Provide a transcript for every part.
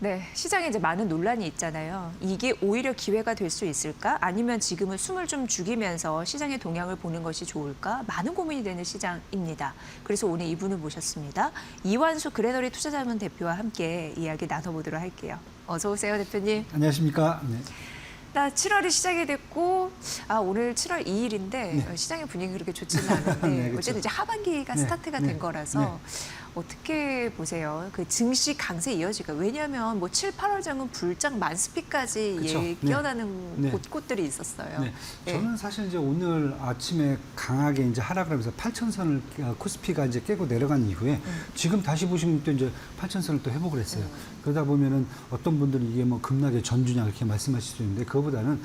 네, 시장에 이제 많은 논란이 있잖아요. 이게 오히려 기회가 될 수 있을까? 아니면 지금은 숨을 좀 죽이면서 시장의 동향을 보는 것이 좋을까? 많은 고민이 되는 시장입니다. 그래서 오늘 이분을 모셨습니다. 이완수 그레너리 투자자문 대표와 함께 이야기 나눠보도록 할게요. 어서 오세요, 대표님. 안녕하십니까. 네. 7월이 시작이 됐고, 오늘 7월 2일인데 네. 시장의 분위기 그렇게 좋지는 않은데 네, 그렇죠. 어쨌든 이제 하반기가 네, 스타트가 네, 된 거라서 어떻게 보세요? 그 증시 강세 이어질까? 왜냐하면 뭐 7, 8월 장은 불장 만스피까지 그쵸. 예견하는 네. 곳들이 있었어요. 네. 네. 저는 사실 이제 오늘 아침에 강하게 이제 하락을 하면서 8,000선을 코스피가 이제 깨고 내려간 이후에 지금 다시 보시면 또 이제 8,000선을 또 회복을 했어요. 그러다 보면은 어떤 분들은 이게 뭐 급락의 전주냐 이렇게 말씀하실 수 있는데 그거보다는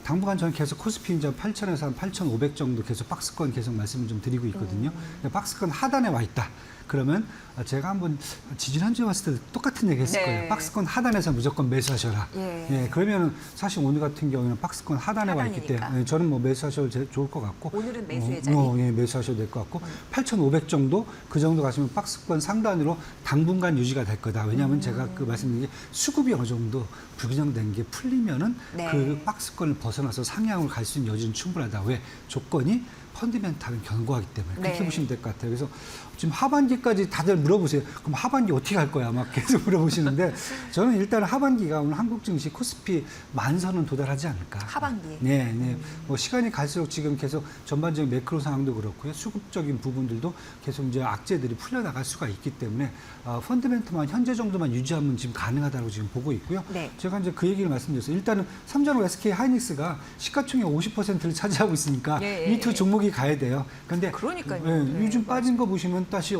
당분간 저는 계속 코스피 이제 8,000에서 한 8,500 정도 계속 박스권 계속 말씀을 좀 드리고 있거든요. 박스권 하단에 와 있다. 그러면 제가 한번 지지난주에 왔을 때 똑같은 얘기 했을 네. 거예요. 박스권 하단에서 무조건 매수하셔라. 예. 그러면 사실 오늘 같은 경우에는 박스권 하단에 와 있기 하단이니까. 때문에 저는 뭐 매수하셔도 좋을 것 같고 오늘은 매수의 자리. 매수하셔도 될 것 같고 8,500 정도 그 정도 가시면 박스권 상단으로 당분간 유지가 될 거다. 왜냐하면 제가 그 말씀드린 게 수급이 어느 정도 불균형된 게 풀리면은 네. 그 박스권을 벗어나서 상향으로 갈 수 있는 여지는 충분하다. 왜? 조건이 펀드멘탈은 견고하기 때문에 그렇게 네. 보시면 될 것 같아요. 그래서 지금 하반기까지 다들 물어보세요. 그럼 하반기 어떻게 할 거야? 막 계속 물어보시는데 저는 일단 하반기가 오늘 한국 증시 코스피 10,000선은 도달하지 않을까. 하반기. 네. 뭐 시간이 갈수록 지금 계속 전반적인 매크로 상황도 그렇고요. 수급적인 부분들도 계속 이제 악재들이 풀려나갈 수가 있기 때문에 펀드멘트만 현재 정도만 유지하면 지금 가능하다고 지금 보고 있고요. 네. 제가 이제 그 얘기를 말씀드렸어요. 일단은 삼성전자 SK 하이닉스가 시가총액 50%를 차지하고 있으니까 이 두 종목이 가야 돼요. 근데 그러니까요. 요즘 네, 빠진 거 보시면 다시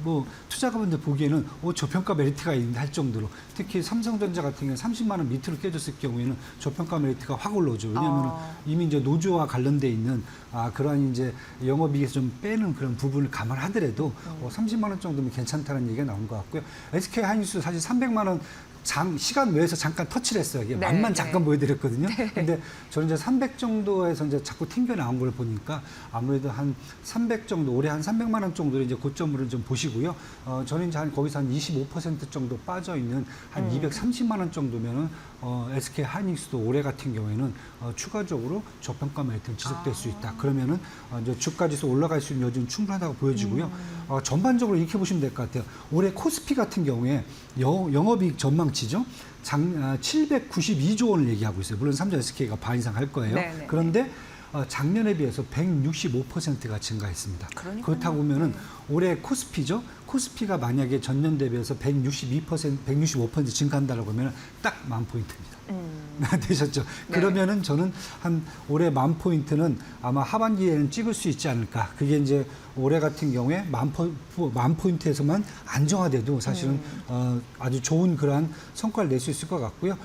뭐 투자가분들 보기에는 저평가 메리트가 있는 할 정도로 특히 삼성전자 같은 경우는 30만 원 밑으로 깨졌을 경우에는 저평가 메리트가 확 올라오죠. 왜냐하면 이미 이제 노조와 관련돼 있는 그러한 이제 영업이익에서 좀 빼는 그런 부분을 감안하더라도 30만 원 정도면 괜찮다는 얘기가 나온 것 같고요. SK 하이닉스 사실 300만 원 시간 외에서 잠깐 터치를 했어요. 이게 네, 만만 네. 잠깐 보여드렸거든요. 근데 저는 이제 300 정도에서 이제 자꾸 튕겨 나온 걸 보니까 아무래도 한 300 정도, 올해 한 300만 원 정도를 이제 고점으로 좀 보시고요. 저는 이제 거기서 한 25% 정도 빠져 있는 한 230만 원 정도면은 SK 하이닉스도 올해 같은 경우에는 추가적으로 저평가 메리트는 지속될 수 있다. 그러면은 이제 주가지수 올라갈 수 있는 여지는 충분하다고 보여지고요. 전반적으로 이렇게 보시면 될 것 같아요. 올해 코스피 같은 경우에 영업이익 전망치죠. 792조 원을 얘기하고 있어요. 물론 삼성 SK가 반 이상 할 거예요. 네네. 그런데 작년에 비해서 165%가 증가했습니다. 그러니까요. 그렇다고 보면은 올해 코스피죠. 코스피가 만약에 전년 대비해서 165% 증가한다라고 하면 딱 10,000포인트입니다. 되셨죠? 네. 그러면은 저는 한 올해 10,000포인트는 아마 하반기에는 찍을 수 있지 않을까. 그게 이제 올해 같은 경우에 10,000포인트에서만 안정화돼도 사실은 아주 좋은 그러한 성과를 낼 수 있을 것 같고요.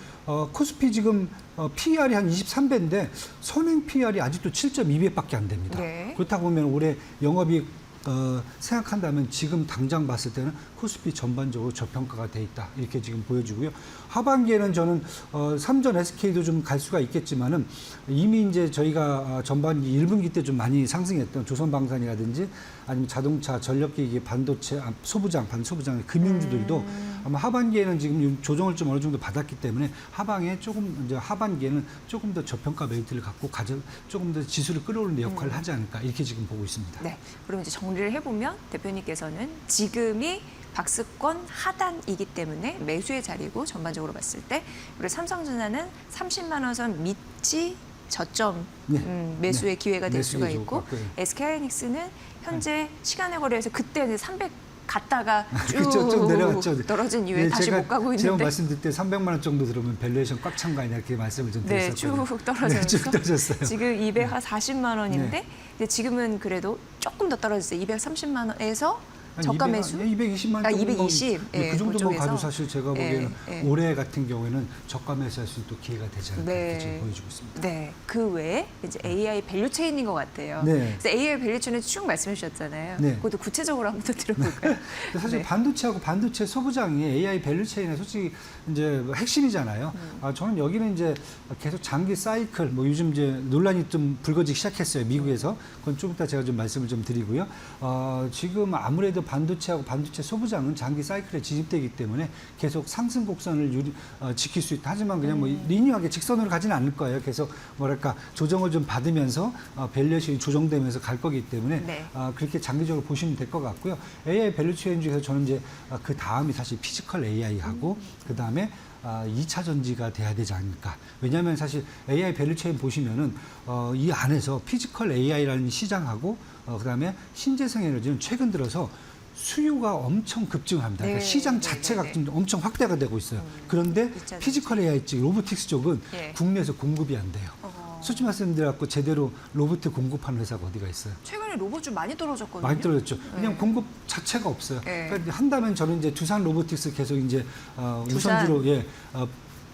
코스피 지금 PER이 한 23배인데 선행 PER이 아직도 7.2배밖에 안 됩니다. 네. 그렇다고 보면 올해 영업이익 생각한다면 지금 당장 봤을 때는 코스피 전반적으로 저평가가 돼 있다. 이렇게 지금 보여지고요. 하반기에는 저는 삼전 SK도 좀 갈 수가 있겠지만은 이미 이제 저희가 전반기 1분기 때 좀 많이 상승했던 조선방산이라든지 아니면 자동차, 전력기기, 반도체, 반소부장, 금융주들도 아마 하반기에는 지금 조정을 좀 어느 정도 받았기 때문에 하반기에는 조금 더 저평가 메리트를 갖고 조금 더 지수를 끌어올리는 역할을 하지 않을까 이렇게 지금 보고 있습니다. 네. 그럼 이제 정리를 해보면 대표님께서는 지금이 박스권 하단이기 때문에 매수의 자리고 전반적으로 봤을 때 그리고 삼성전자는 30만 원 선 밑이 저점 매수의 기회가 될 수가 좋을 것 있고 같고요. SK하이닉스는 현재 시간에 거래해서 그때는 300 갔다가 쭉 그쵸, 좀 내려갔죠. 떨어진 이후에 다시 못 가고 제가 있는데 말씀드릴 때 300만 원 정도 들으면 밸류에이션 꽉 찬 거 아니냐 이렇게 말씀을 좀 네, 드렸었거든요. 쭉 떨어져서 쭉 떨어졌어요. 지금 240만 원인데 네. 근데 지금은 그래도 조금 더 떨어졌어요. 230만 원에서 한 저가 200, 매수? 220만 220. 그 정도만 그쪽에서. 가도 사실 제가 보기에는 예. 올해 같은 경우에는 저가 매수할 수 있는 또 기회가 되지 않을까 네. 이렇게 지금 보여주고 있습니다. 네, 그 외에 이제 AI 밸류체인인 것 같아요. 네. 그래서 AI 밸류체인을 쭉 말씀해 주셨잖아요. 네. 그것도 구체적으로 한번 더 들어볼까요? 근데 사실 네. 반도체하고 반도체 소부장이 AI 밸류체인의 솔직히 이제 핵심이잖아요. 저는 여기는 이제 계속 장기 사이클, 뭐 요즘 이제 논란이 좀 불거지기 시작했어요. 미국에서. 그건 좀 이따 제가 좀 말씀을 좀 드리고요. 지금 아무래도 아무래도 반도체하고 반도체 소부장은 장기 사이클에 진입되기 때문에 계속 상승 곡선을 지킬 수 있다. 하지만 그냥 뭐 리니어하게 직선으로 가지는 않을 거예요. 계속 뭐랄까 조정을 좀 받으면서 밸류에이션이 조정되면서 갈 거기 때문에 네. 그렇게 장기적으로 보시면 될 것 같고요. AI 밸류 체인 중에서 저는 이제 그 다음이 사실 피지컬 AI하고 그 다음에 2차 전지가 돼야 되지 않을까. 왜냐하면 사실 AI 밸류 체인 보시면은 이 안에서 피지컬 AI라는 시장하고 그다음에 신재생 에너지는 최근 들어서 수요가 엄청 급증합니다. 그러니까 네, 시장 네, 자체가 네, 네. 좀 엄청 확대가 되고 있어요. 그런데 진짜 피지컬 AI 쪽, 로보틱스 쪽은 예. 국내에서 공급이 안 돼요. 솔직히 말씀드려갖고 제대로 로봇 공급하는 회사가 어디가 있어요? 최근에 로봇 좀 많이 떨어졌거든요. 많이 떨어졌죠. 그냥 공급 자체가 없어요. 네. 그러니까 한다면 저는 이제 두산 로보틱스 계속 이제 두산. 우선주로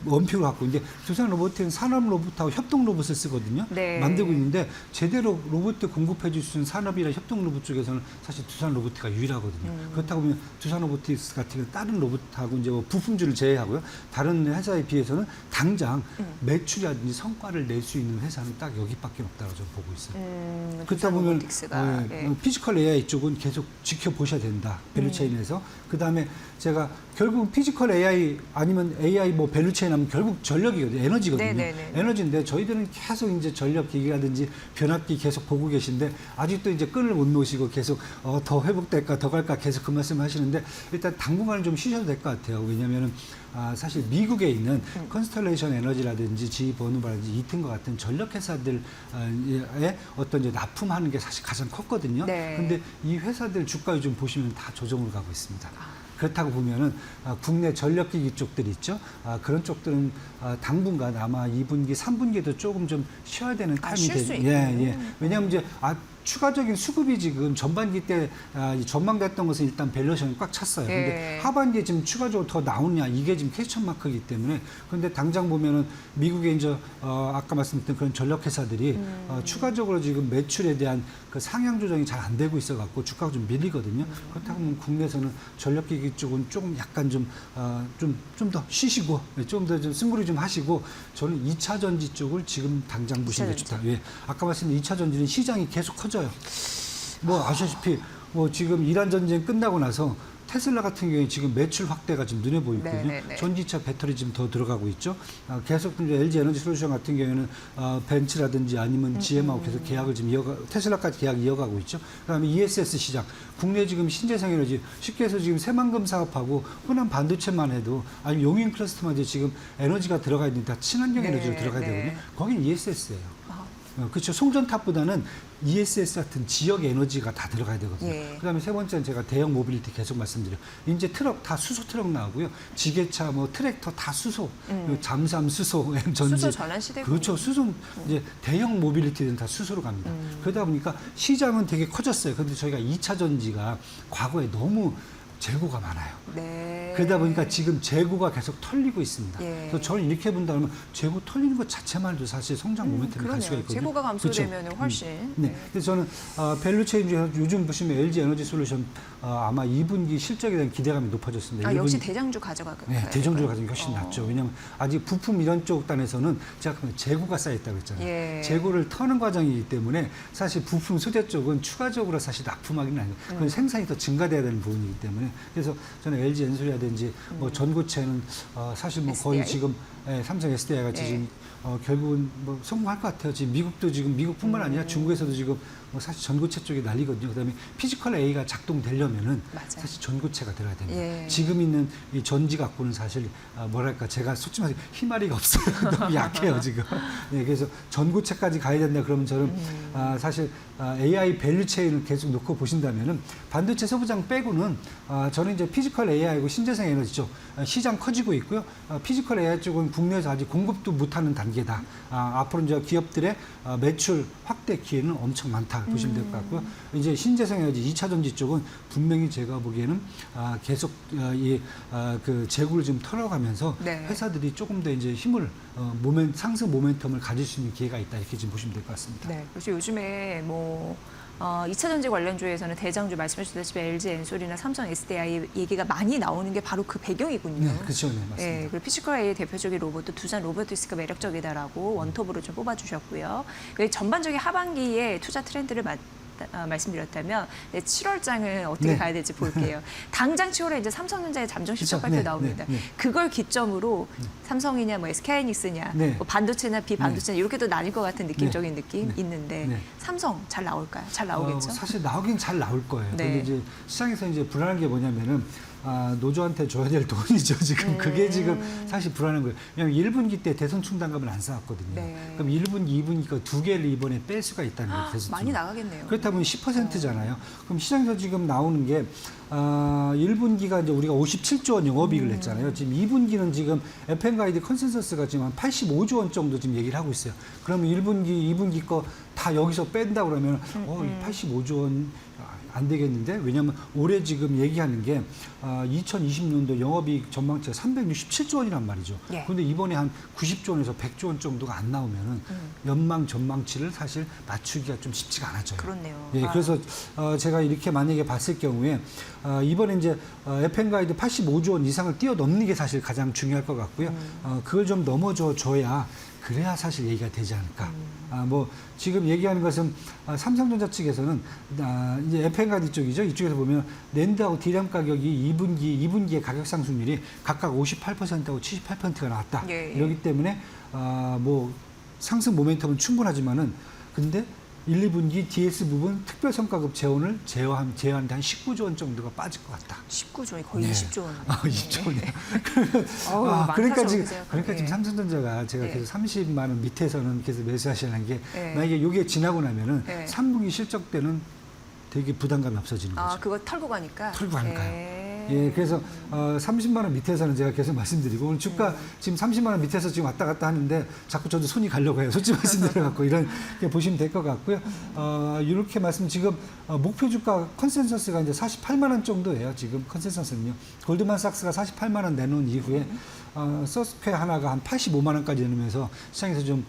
원표로 갖고 이제 두산 로보틱은 산업 로봇하고 협동 로봇을 쓰거든요. 네. 만들고 있는데 제대로 로봇 공급해 줄 수 있는 산업이나 협동 로봇 쪽에서는 사실 두산 로보틱가 유일하거든요. 그렇다고 보면 두산 로보틱스 같은 경우 다른 로봇하고 이제 뭐 부품주를 제외하고요. 다른 회사에 비해서는 당장 매출이라든지 성과를 낼 수 있는 회사는 딱 여기밖에 없다고 저는 보고 있어요. 그렇다 두산 보면 로보틱스가, 예. 피지컬 AI 쪽은 계속 지켜보셔야 된다. 밸류체인에서. 그다음에 제가 결국 피지컬 AI 아니면 AI 뭐 밸류체인 하면 결국 전력이거든요. 에너지거든요. 네네네. 에너지인데 저희들은 계속 이제 전력 기기라든지 변압기 계속 보고 계신데 아직도 이제 끈을 못 놓으시고 계속 더 회복될까 더 갈까 계속 그 말씀 하시는데 일단 당분간은 좀 쉬셔도 될 것 같아요. 왜냐면은 사실 미국에 있는 컨스텔레이션 에너지라든지 지버누바라든지 이튼과 같은 전력 회사들의 어떤 이제 납품하는 게 사실 가장 컸거든요. 네. 근데 이 회사들 주가 요즘 보시면 다 조정을 가고 있습니다. 그렇다고 보면은 국내 전력기기 쪽들이 있죠. 그런 쪽들은 당분간 아마 2분기, 3분기에도 조금 좀 쉬어야 되는 타임이 쉴 수 되죠. 있군요. 예. 왜냐하면 이제 추가적인 수급이 지금 전반기 때 전망됐던 것은 일단 밸류에이션이 꽉 찼어요. 근데 예. 하반기에 지금 추가적으로 더 나오냐 이게 지금 퀘스천 마크이기 때문에 근데 당장 보면은 미국에 이제 아까 말씀드린 그런 전력 회사들이 추가적으로 지금 매출에 대한 그 상향 조정이 잘 안 되고 있어 갖고 주가가 좀 밀리거든요. 그렇다고 하면 국내에서는 전력기기 쪽은 조금 약간 좀 더 쉬시고 좀 더 좀 승부를 좀 하시고 저는 2차 전지 쪽을 지금 당장 보시는 게 좋다. 예. 아까 말씀드린 2차 전지는 시장이 계속 커져요. 뭐 아시다시피 뭐 지금 이란 전쟁 끝나고 나서 테슬라 같은 경우에 지금 매출 확대가 지금 눈에 보이거든요. 네네네. 전기차 배터리 지금 더 들어가고 있죠. 계속 이제 LG 에너지 솔루션 같은 경우에는 벤츠라든지 아니면 GM하고 계속 계약을 지금 테슬라까지 계약 이어가고 있죠. 그다음에 ESS 시장, 국내 지금 신재생 에너지 쉽게 해서 지금 새만금 사업하고 흔한 반도체만 해도 아니면 용인 클러스터만 해도 지금 에너지가 들어가야 되니까 친환경 네, 에너지로 들어가야 네. 되거든요. 거긴 ESS예요. 그렇죠. 송전탑보다는 ESS 같은 지역 에너지가 다 들어가야 되거든요. 예. 그다음에 세 번째는 제가 대형 모빌리티 계속 말씀드려요. 이제 트럭 다 수소 트럭 나오고요. 지게차, 뭐 트랙터 다 수소, 그리고 잠수함 수소, 전지. 수소 전환 시대군요. 그렇죠. 수소 이제 대형 모빌리티는 다 수소로 갑니다. 그러다 보니까 시장은 되게 커졌어요. 그런데 저희가 2차 전지가 과거에 너무 재고가 많아요. 네. 그러다 보니까 지금 재고가 계속 털리고 있습니다. 예. 그래서 저는 이렇게 본다면 재고 털리는 것 자체만 해도 사실 성장 모멘텀이 갈 수가 그러네요. 있거든요. 재고가 감소되면 그렇죠? 훨씬. 네. 그래서 저는 밸류체인 중에서 요즘 보시면 LG 에너지 솔루션 아마 2분기 실적에 대한 기대감이 높아졌습니다. 역시 2분기 대장주 가져가고. 네, 대정주가 가지고 훨씬 낫죠. 왜냐하면 아직 부품 이런 쪽 단에서는 제가 재고가 쌓여있다고 했잖아요. 예. 재고를 터는 과정이기 때문에 사실 부품 소재 쪽은 추가적으로 사실 납품하기는 아니에요. 그건 생산이 더 증가돼야 되는 부분이기 때문에 그래서 저는 LG 엔솔이라든지 뭐 전고체는 사실 뭐 거의 SDI? 지금 삼성 SDI 같이 예. 지금 결국은 뭐 성공할 것 같아요. 지금 미국도 지금 미국뿐만 아니라 중국에서도 지금 뭐 사실 전고체 쪽이 난리거든요. 그다음에 피지컬 A가 작동되려면은 맞아요. 사실 전고체가 들어야 됩니다. 예. 지금 있는 이 전지 갖고는 사실 뭐랄까 제가 솔직히 말해서 희마리가 없어요. 너무 약해요 지금. 네, 그래서 전고체까지 가야 된다 그러면 저는 사실 AI 밸류체인을 계속 놓고 보신다면은 반도체 소부장 빼고는 저는 이제 피지컬 AI고 신재생 에너지죠. 시장 커지고 있고요. 피지컬 AI 쪽은 국내에서 아직 공급도 못하는 단계다. 앞으로 이제 기업들의 매출 확대 기회는 엄청 많다 보시면 될 것 같고요. 이제 신재생 에너지 2차 전지 쪽은 분명히 제가 보기에는 계속 그 재고를 좀 털어가면서 네. 회사들이 조금 더 이제 힘을 상승 모멘텀을 가질 수 있는 기회가 있다 이렇게 지금 보시면 될 것 같습니다. 네. 그래서 요즘에 뭐 2차 전지 관련주에서는 대장주 말씀해 주셨다시피 LG 엔솔이나 삼성 SDI 얘기가 많이 나오는 게 바로 그 배경이군요. 네, 그렇죠. 네, 맞습니다. 네, 그리고 피지컬 AI 대표적인 로봇도 두산 로보틱스가 매력적이다라고 원톱으로 좀 뽑아주셨고요. 그 전반적인 하반기에 투자 트렌드를 말씀드렸다면 7월장을 어떻게 네. 가야 될지 볼게요. 당장 7월에 이제 삼성전자의 잠정 실적 그렇죠. 발표 네, 나옵니다. 네, 네. 그걸 기점으로 삼성이냐 뭐 SK하이닉스냐 네. 뭐 반도체나 비반도체냐 이렇게도 나뉠 것 같은 느낌적인 느낌 네. 있는데 네. 삼성 잘 나올까요? 잘 나오겠죠? 사실 나오긴 잘 나올 거예요. 네. 근데 이제 시장에서 이제 불안한 게 뭐냐면은 노조한테 줘야 될 돈이죠. 지금 그게 지금 사실 불안한 거예요. 왜냐하면 1분기 때 대선 충당금을 안 쌓았거든요. 네. 그럼 1분기, 2분기 거 두 개를 이번에 뺄 수가 있다는 거예요. 대선 많이 충당. 나가겠네요. 그렇다 보면 10%잖아요. 그럼 시장에서 지금 나오는 게 1분기가 이제 우리가 57조 원 영업이익을 냈잖아요. 지금 2분기는 지금 FM 가이드 컨센서스가 지금 한 85조 원 정도 지금 얘기를 하고 있어요. 그러면 1분기, 2분기 거 다 여기서 뺀다 그러면 85조 원 안 되겠는데? 왜냐하면 올해 지금 얘기하는 게 2020년도 영업이익 전망치가 367조 원이란 말이죠. 예. 그런데 이번에 한 90조 원에서 100조 원 정도가 안 나오면은 연망 전망치를 사실 맞추기가 좀 쉽지가 않아져요. 그렇네요. 예, 그래서 제가 이렇게 만약에 봤을 경우에 이번에 이제 FM 가이드 85조 원 이상을 뛰어넘는 게 사실 가장 중요할 것 같고요. 그걸 좀 넘어줘 줘야 그래야 사실 얘기가 되지 않을까. 뭐 지금 얘기하는 것은 삼성전자 측에서는 이제 FM 가이드 쪽이죠. 이쪽에서 보면 낸드하고 디램 가격이 2분기의 가격 상승률이 각각 58%하고 78%가 나왔다. 예, 예. 이러기 때문에 뭐 상승 모멘텀은 충분하지만은 근데 1, 2분기 DS 부분 특별성과급 재원을 제외하는데 한 19조 원 정도가 빠질 것 같다. 19조 거의 네. 20조 원. 20조 원이요. 그러니까 지금 삼성전자가 제가 예. 계속 30만 원 밑에서는 계속 매수하시는 게 예. 만약에 이게 지나고 나면은 예. 3분기 실적 때는 되게 부담감이 없어지는 거죠. 그거 털고 가니까. 털고 가니까요. 예, 그래서 30만 원 밑에서는 제가 계속 말씀드리고 오늘 주가 지금 30만 원 밑에서 지금 왔다 갔다 하는데 자꾸 저도 손이 가려고 해요. 솔직히 말씀드려갖고 이런 게 보시면 될 것 같고요. 이렇게 말씀 지금 목표 주가 컨센서스가 이제 48만 원 정도예요. 지금 컨센서스는요. 골드만삭스가 48만 원 내놓은 이후에 서스퀘 하나가 한 85만 원까지 내놓으면서 시장에서 좀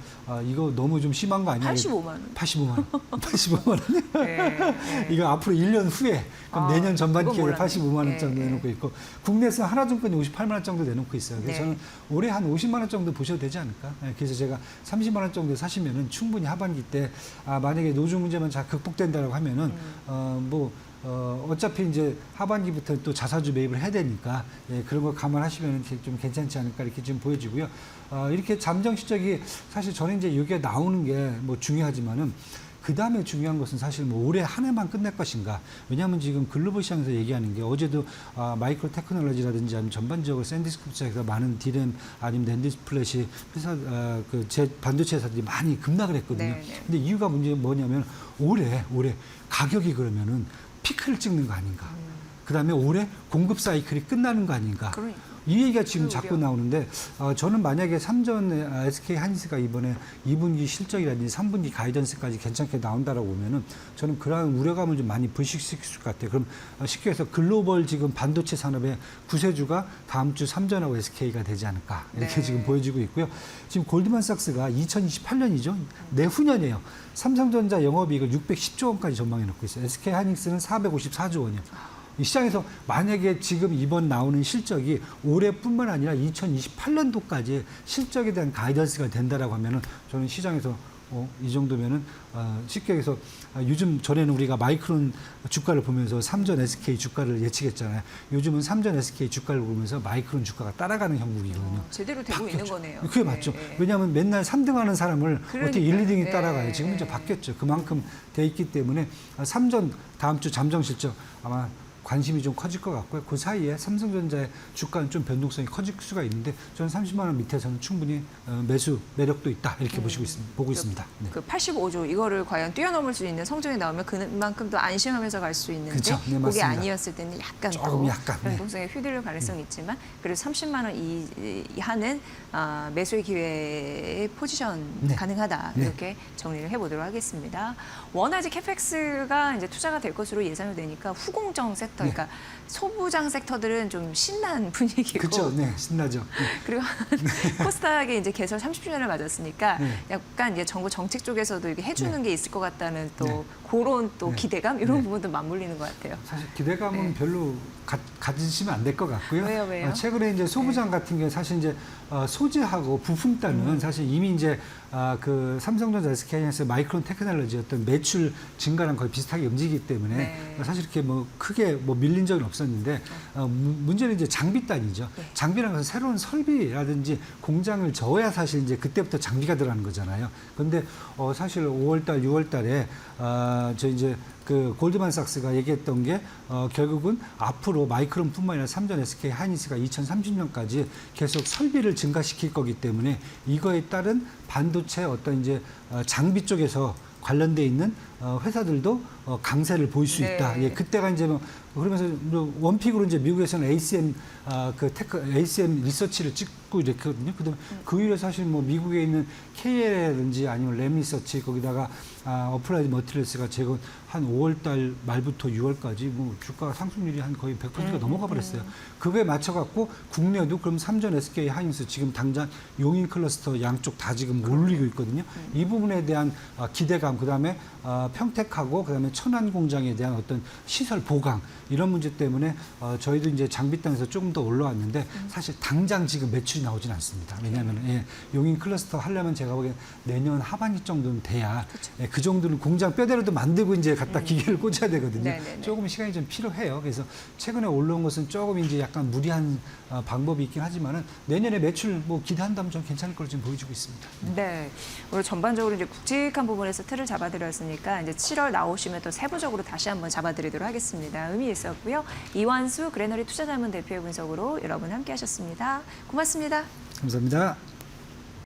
이거 너무 좀 심한 거 아니야? 85만 원. 85만 원. 85만 원. 네. 이거 앞으로 1년 후에 그럼 내년 전반기에 그건 몰랐네. 85만 원 정도 내놓고 있고 국내에서 하나증권이 58만 원 정도 내놓고 있어요. 그래서 네. 저는 올해 한 50만 원 정도 보셔도 되지 않을까. 그래서 제가 30만 원 정도 사시면은 충분히 하반기 때 만약에 노조 문제만 잘 극복된다라고 하면은 어차피 이제 하반기부터 또 자사주 매입을 해야 되니까 그런 거 감안하시면 좀 괜찮지 않을까 이렇게 지금 보여지고요. 이렇게 잠정 실적이 사실 저는 이제 이게 나오는 게 뭐 중요하지만은 그 다음에 중요한 것은 사실 뭐 올해 한 해만 끝낼 것인가. 왜냐하면 지금 글로벌 시장에서 얘기하는 게 어제도 마이크로 테크놀로지라든지 아니면 전반적으로 샌디스크 시장에서 많은 디램 아니면 낸디스 플래시 회사 제 반도체 회사들이 많이 급락을 했거든요. 네, 네. 근데 이유가 뭐냐면 올해 가격이 그러면은 피크를 찍는 거 아닌가. 그다음에 올해 공급 사이클이 끝나는 거 아닌가. 그러니까. 이 얘기가 지금 그 자꾸 우려. 나오는데 저는 만약에 삼전 SK 하이닉스가 이번에 2분기 실적이라든지 3분기 가이던스까지 괜찮게 나온다라고 보면은 저는 그러한 우려감을 좀 많이 불식시킬 것 같아요. 그럼 쉽게 해서 글로벌 지금 반도체 산업의 구세주가 다음 주 삼전하고 SK가 되지 않을까 이렇게 네. 지금 보여지고 있고요. 지금 골드만삭스가 2028년이죠. 내후년이에요. 삼성전자 영업이익을 610조 원까지 전망해 놓고 있어요. SK 하이닉스는 454조 원이요. 이 시장에서 만약에 지금 이번 나오는 실적이 올해뿐만 아니라 2028년도까지 실적에 대한 가이던스가 된다라고 하면은 저는 시장에서 이 정도면은 쉽게 해서 요즘 전에는 우리가 마이크론 주가를 보면서 삼전 SK 주가를 예측했잖아요. 요즘은 삼전 SK 주가를 보면서 마이크론 주가가 따라가는 형국이거든요. 제대로 되고 있는 거네요. 그게 맞죠. 네. 왜냐하면 맨날 3등하는 사람을 어떻게 1, 그러니까요. 2등이 네. 따라가요. 지금 이제 바뀌었죠. 그만큼 돼 있기 때문에 삼전 다음 주 잠정 실적 아마 관심이 좀 커질 것 같고요. 그 사이에 삼성전자의 주가는 좀 변동성이 커질 수가 있는데 저는 30만 원 밑에서는 충분히 매수 매력도 있다 이렇게 보고 있습니다. 네. 그 85조 이거를 과연 뛰어넘을 수 있는 성적이 나오면 그만큼 더 안심하면서 갈 수 있는데 그쵸. 네, 그게 맞습니다. 아니었을 때는 약간 조금 더 약간, 네. 변동성에 휘둘릴 가능성이 있지만 그래도 30만 원 이하는 매수의 기회의 포지션 네. 가능하다 네. 이렇게 정리를 해보도록 하겠습니다. 원화지 캐펙스가 이제 투자가 될 것으로 예상이 되니까 후공정 세트 섹터, 네. 그러니까 소부장 섹터들은 좀 신난 분위기고, 그렇죠. 네, 신나죠. 그리고 코스닥이 이제 개설 30주년을 맞았으니까 네. 약간 이제 정부 정책 쪽에서도 이게 해주는 게 있을 것 같다는 또 네. 그런 또 네. 기대감 이런 네. 부분도 맞물리는 것 같아요. 사실 기대감은 네. 별로 가지시면 안 될 것 같고요. 왜요? 최근에 이제 소부장 같은 경우에 사실 이제 소재하고 부품 단은 사실 이미 이제 그 삼성전자, SK하이닉스, 마이크론 테크놀로지 어떤 매출 증가랑 거의 비슷하게 움직이기 때문에 네. 사실 이렇게 뭐 크게 뭐 밀린 적은 없었는데 문제는 이제 장비단이죠. 네. 장비라는 것은 새로운 설비라든지 공장을 저어야 사실 이제 그때부터 장비가 들어가는 거잖아요. 그런데 사실 5월달, 6월달에 저 이제 그 골드만삭스가 얘기했던 게 결국은 앞으로 마이크론뿐만 아니라 삼전, SK 하이닉스가 2030년까지 계속 설비를 증가시킬 거기 때문에 이거에 따른 반도체 어떤 이제 장비 쪽에서 관련돼 있는 회사들도 강세를 보일 수 있다. 네. 예, 그때가 이제 뭐 그러면서 원픽으로 이제 미국에서는 ACM ACM 리서치를 찍고 이랬거든요. 그다음에 그 이후에 사실 뭐 미국에 있는 KL이라든지 아니면 램 리서치 거기다가 어플라이드 머티리얼스가 최근 한 5월달 말부터 6월까지 뭐 주가 상승률이 한 거의 100%가 넘어가 버렸어요. 그거에 맞춰갖고 국내도 그럼 삼전, SK 하이닉스 지금 당장 용인 클러스터 양쪽 다 지금 올리고 있거든요. 이 부분에 대한 기대감, 그다음에 평택하고 그다음에 천안 공장에 대한 어떤 시설 보강 이런 문제 때문에 저희도 이제 장비단에서 조금 더 올라왔는데 사실 당장 지금 매출이 나오진 않습니다. 왜냐하면 용인 클러스터 하려면 제가 보기엔 내년 하반기 정도는 돼야 그 정도는 공장 뼈대로도 만들고 이제 갖다 기계를 꽂아야 되거든요. 네네네. 조금 시간이 좀 필요해요. 그래서 최근에 올라온 것은 조금 이제 약간 무리한 방법이 있긴 하지만은 내년에 매출 뭐 기대한다면 좀 괜찮을 걸로 지금 보여주고 있습니다. 네, 오늘 전반적으로 이제 굵직한 부분에서 틀을 잡아드렸으니까 이제 7월 나오시면 또 세부적으로 다시 한번 잡아드리도록 하겠습니다. 의미 있었고요. 이완수 그레너리 투자자문 대표의 분석으로 여러분 함께하셨습니다. 고맙습니다. 감사합니다.